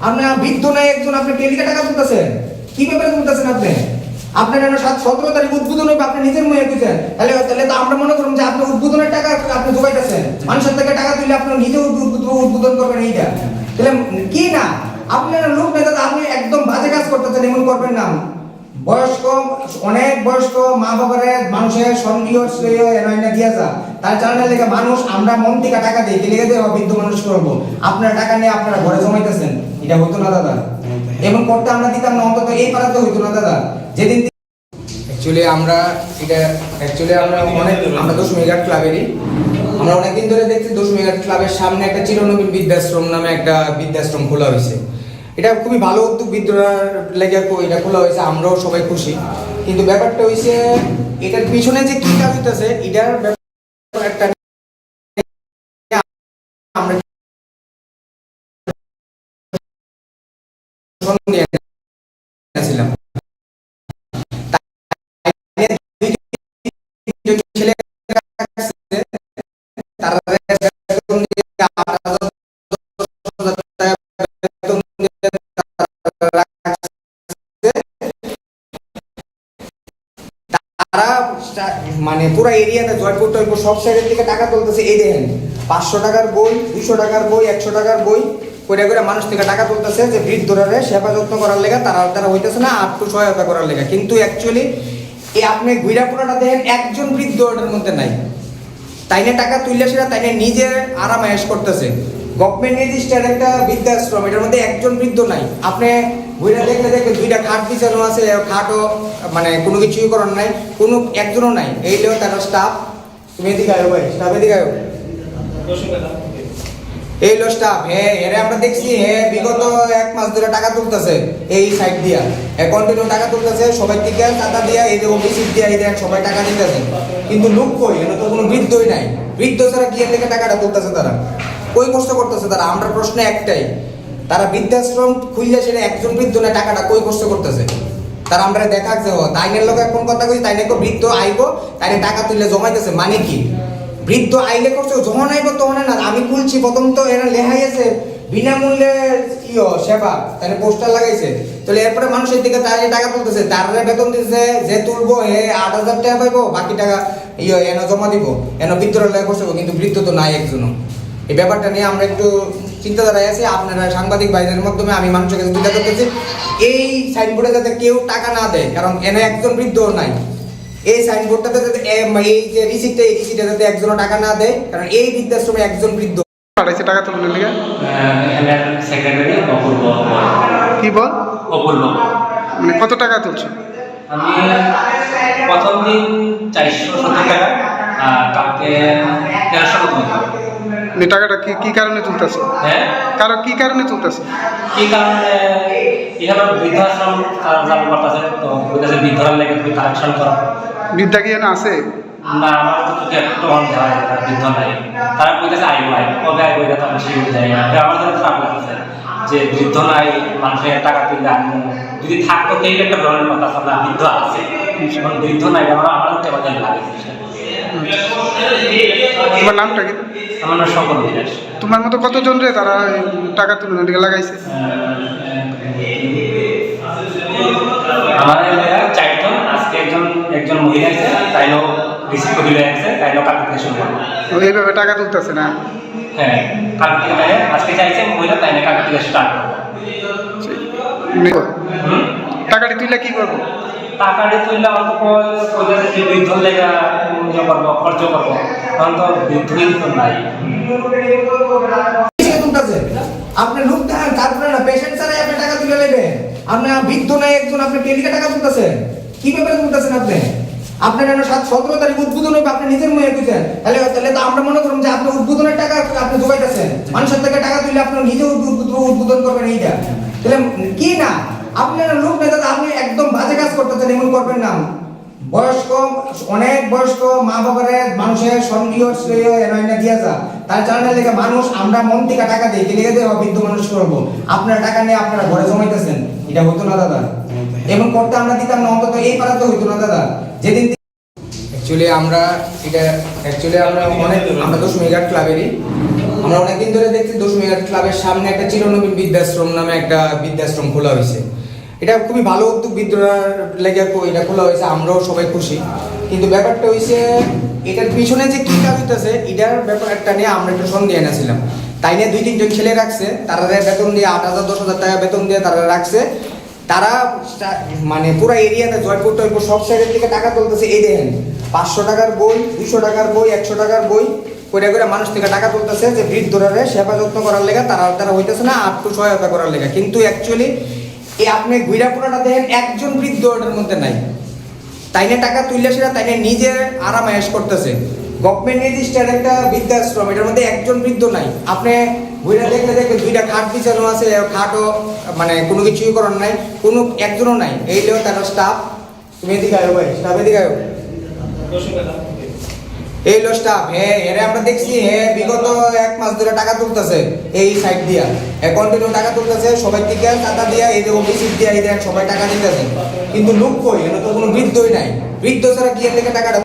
আপনি বৃদ্ধ নাই একজন, আপনি টেলিকা টাকা তুলতেছেন, কি ব্যাপারে তুলতেছেন আপনি? আপনার 17 তারিখ উদ্বোধন হবে, আপনি নিজের মুখে কইছেন, তাহলে তো আমরা মনে করুন যে আপনি উদ্বোধনের টাকা আপনি জোগাইতেছেন, মানুষের থেকে টাকা তুলে আপনি নিজে উদ্বোধন করবেন এইটা, তাহলে কি না? আপনার লোক নেতা, আপনি একদম বাজে কাজ করতেছেন, এমন করবেন না। বয়স্ক, অনেক বয়স্ক মা বাবারে মানুষের সঙ্গীয় শ্রেয় এনআইনা দিয়া যা, তার জানার লেগে মানুষ আমরা মন থেকে টাকা দিই, লেগে দেওয়া বৃদ্ধ মানুষ করবো, আপনার টাকা নিয়ে আপনারা ঘরে জমাইতেছেন, এটা হতো না দাদা। এবং করতে আমরা দিতাম না, অন্তত এই পাড়াতে হইতো না দাদা। যেদিন আমরা দশমীঘাট ক্লাবেরই, আমরা অনেকদিন ধরে দেখছি দশমীঘাট ক্লাবের সামনে একটা চিরনবীন বৃদ্ধাশ্রম নামে একটা বৃদ্ধাশ্রম খোলা হয়েছে। এটা খুবই ভালো উদ্যোগ, বৃদ্ধরা লেগে এটা খোলা হয়েছে, আমরাও সবাই খুশি। কিন্তু ব্যাপারটা হয়েছে এটার পিছনে যে কি কাজ হইতেছে, এটার ব্যাপার একটা আমরা ছিলাম মানে পুরো এরিয়াতে জয়পুর টয়পুর সব সাইডের থেকে টাকা তুলতেছে। এই দেখেন 500 টাকার বই, 200 টাকার বই, 100 টাকার বই কইরা করে মানুষ থেকে টাকা তুলতেছে যে বৃদ্ধরা সেবা যত্ন করার লেগে, তারা হইতেছে না আর্থিক সহায়তা করার লেগে। কিন্তু অ্যাকচুয়ালি এই আপনি ঘুরাপুরাটা দেখেন একজন বৃদ্ধ ওটার মধ্যে নাই, তাইনে টাকা তুললে সেটা তাইনে নিজে আরামায়েশ করতেছে। গভর্নমেন্ট রেজিস্টার্ড একটা বৃদ্ধাশ্রম, এটার মধ্যে একজন বৃদ্ধ নাই। আপনি ঘুরে দেখলে দেখে 2টা খাট বিছানো আছে, খাটও মানে কোনো কিছুই করার নাই, কোনো একজনও নাই। এইটাও তার স্টাফ, তুমি এদিকে আয়ো ভাই, স্টাফ এদিকে আয়ো, এই লো স্টাফ। হ্যাঁ এরা আমরা দেখছি, হ্যাঁ বিগত 1 মাস ধরে টাকা তুলতেছে এই সাইড দিয়া, কন্টিনিউ টাকা তুলতেছে সবাই থেকে টাকা দিয়া, এই যে অফিস দিয়া এই দেখ সবাই টাকা দিতেছে। কিন্তু লোক কই, এনে তো কোনো বৃদ্ধই নাই। বৃদ্ধ ছাড়া কি থেকে টাকাটা তুলতেছে তারা? কই কষ্ট করতেছে তারা? আমরা প্রশ্ন একটাই, তারা বৃদ্ধাশ্রম খুললে সেটা একজন বৃদ্ধ না, টাকাটা কই কষ্ট করতেছে তারা? আমরা দেখা যে তাইনের লোক এখন কথা কই, তাইনে বৃদ্ধ আইবো, তাইনে টাকা তুললে জমাইতেছে, মানে কি? বৃদ্ধ আইলে করছে যখন আইব তখন না। আমি খুলছি প্রথম তো এরা লেহাই আছে বিনামূল্যে সেবা, তাহলে পোস্টার লাগাইছে, তাহলে এরপরে মানুষের দিকে তারা টাকা তুলতেছে, তারা বেতন দিতেছে, যে তুলবো হে 8,000 টাকা পাইবো, বাকি টাকা এনে জমা দিব, এনে বৃদ্ধরা লেগে করছে। কিন্তু বৃদ্ধ তো নাই একজনও। এই ব্যাপারটা নিয়ে আমরা একটু চিন্তাধারায় আছি। আপনারা সাংবাদিক ভাইদের মাধ্যমে আমি মানুষের কাছে তুলে ধরতেছি, এই সাইনবোর্ডে যাতে কেউ টাকা না দেয়, কারণ এনে একজন বৃদ্ধও নাই। এই সাইনবোর্ডটাতে যাতে এই যে রিসিপ্টটা, এই রিসিপ্টে যাতে একজনও টাকা না দেয়, কারণ এই বৃদ্ধাশ্রমে একজন বৃদ্ধ পাঠাইছে টাকা তুলনের লিগে। এখানের সেক্রেটারি অপূর্ব। কি বল? অপূর্ব। মানে কত টাকা তুলছে? আমি প্রথম দিন 470 টাকা, আর কালকে 1300 টাকা। মানে টাকাটা কি কারণে তুলতেছে? হ্যাঁ, কি কারণে তুলতেছে? কি কারণে? এখানে বৃদ্ধাশ্রম চালু করতেছে, তো বৃদ্ধরা লেগে তুমি কালেকশন করো। বৃদ্ধা কি এনে আছে? না, আমার তো চোখে একটু অন্ধ হয়, বৃদ্ধ নাই। তারা কইতেছে আইবো কবে আইবো, এটা তো আমি সেই যাই না। আমার জন্য খারাপ লাগছে যে বৃদ্ধ নাই, মানুষের টাকা তুললে আনবো, যদি থাকতো সেই একটা ধরনের কথা আছে না, বৃদ্ধ আছে, বৃদ্ধ নাই, আমার কেমন লাগে। তোমার নামটা কি? আমার নাম সকল বিশ্বাস। তোমার মতো কতজন রে তারা টাকা তুলনের লিগে লাগাইছে? আমার 4জন, আজকে একজন মহিলা আছে, তাইও রিসিভ করে আছে, তাইও কালকে থেকে শুরু করবো। এইভাবে টাকা তুলতেছে না? হ্যাঁ, কালকে থেকে তাই আজকে চাইছে মহিলা, তাই না কালকে থেকে স্টার্ট করবো। টাকাটি তুললে কি করবো? টাকাটি তুললে অন্তত যে বৃদ্ধ লেগা করবো, খরচ করবো, তখন তো বৃদ্ধই তো নাই। আপনি লোক দেখান, তারপরে না পেশেন্ট ছাড়াই আপনি টাকা তুলে নেবেন। আপনার বৃদ্ধ নাই একজন, আপনি টেলিকা টাকা তুলতেছেন, কি ব্যাপারে তুলতেছেন আপনি? আপনার 17 তারিখ উদ্বোধন হবে, আপনি নিজের মুখে কইছেন, তাহলে তো আমরা মনে করুন যে আপনি উদ্বোধনের টাকা আপনি জোগাইতেছেন, মানুষের থেকে টাকা তুলে আপনি নিজে উদ্বোধন করবেন, এইটা তাহলে কি না? আপনার লোক নেতা, আপনি একদম বাজে কাজ করতেছেন, এমন করবেন না। বয়স্ক, অনেক বয়স্ক মা বাবারে মানুষের সঙ্গীয় শ্রেয় এনআইনা দিয়া যা, তার জানার লেগে মানুষ আমরা মন থেকে টাকা দিই, লেগে দেওয়া বৃদ্ধ মানুষ করবো, আপনার টাকা নিয়ে আপনারা ঘরে জমাইতেছেন, এটা হতো না দাদা। এমন করতে আমরা দিতাম না, অন্তত এই পাড়াতে হইতো না দাদা। যেদিন অ্যাকচুয়ালি আমরা আমরা দশমীঘাট ক্লাবেরই আমরা অনেকদিন ধরে দেখছি দশমীঘাট ক্লাবের সামনে একটা চিরনবীন বৃদ্ধাশ্রম নামে একটা বৃদ্ধাশ্রম খোলা হয়েছে। এটা খুবই ভালো উদ্যোগ, বিদ্রোহের লেগে এটা খোলা হয়েছে, আমরাও সবাই খুশি। কিন্তু ব্যাপারটা হয়েছে এটার পিছনে যে কি কাজ হইতেছে এটার ব্যাপারটা নিয়ে আমরা একটু সন্দেহে ছিলাম। তাই নিয়ে 2-3 জন ছেলে রাখছে, তারা বেতন দিয়ে 8,000-10,000 টাকা বেতন দিয়ে তারা রাখছে। তারা মানে পুরো এরিয়াতে জয়পুর টয়পুর সব সাইডের থেকে টাকা তুলতেছে। এই দেখেন 500 টাকার বই, 200 টাকার বই, 100 টাকার বই কইরা করে মানুষ থেকে টাকা তুলতেছে যে বৃদ্ধরে সেবা যত্ন করার লেগে, তারা হইতেছে না আর্থ সহায়তা করার লেগে। কিন্তু অ্যাকচুয়ালি এই আপনি ঘুরা পুরাটা দেখেন একজন বৃদ্ধ ওটার মধ্যে নাই। তাই না টাকা তুললে সেটা তাই না নিজে আরামায়েশ করতেছে। গভর্নমেন্ট রেজিস্টার একটা বৃদ্ধাশ্রম, এটার মধ্যে একজন বৃদ্ধ নাই। আপনি ঘুরে দেখলে 2টা খাট বিছানো আছে, খাটও মানে কোনো কিছুই করার নাই, কোনো একজনও নাই। এই লেও তারা স্টাফ, তুমি এদিকে আয়ো ভাই, স্টাফ এদিকে আয়ো। এই লো স্টাফ, এরা আমরা দেখছি বিগত 1 মাস ধরে টাকা তুলতেছে এই সাইড দিয়া, কন্টিনিউ টাকা তুলতেছে সবাই থেকে টাকা দিয়া, এই যে রিসিপ্ট দিয়া এই সবাই টাকা দিতেছে। কিন্তু লোক কই, এটা তো কোনো বৃদ্ধই নাই। বৃদ্ধ ছাড়া কি এর থেকে টাকাটা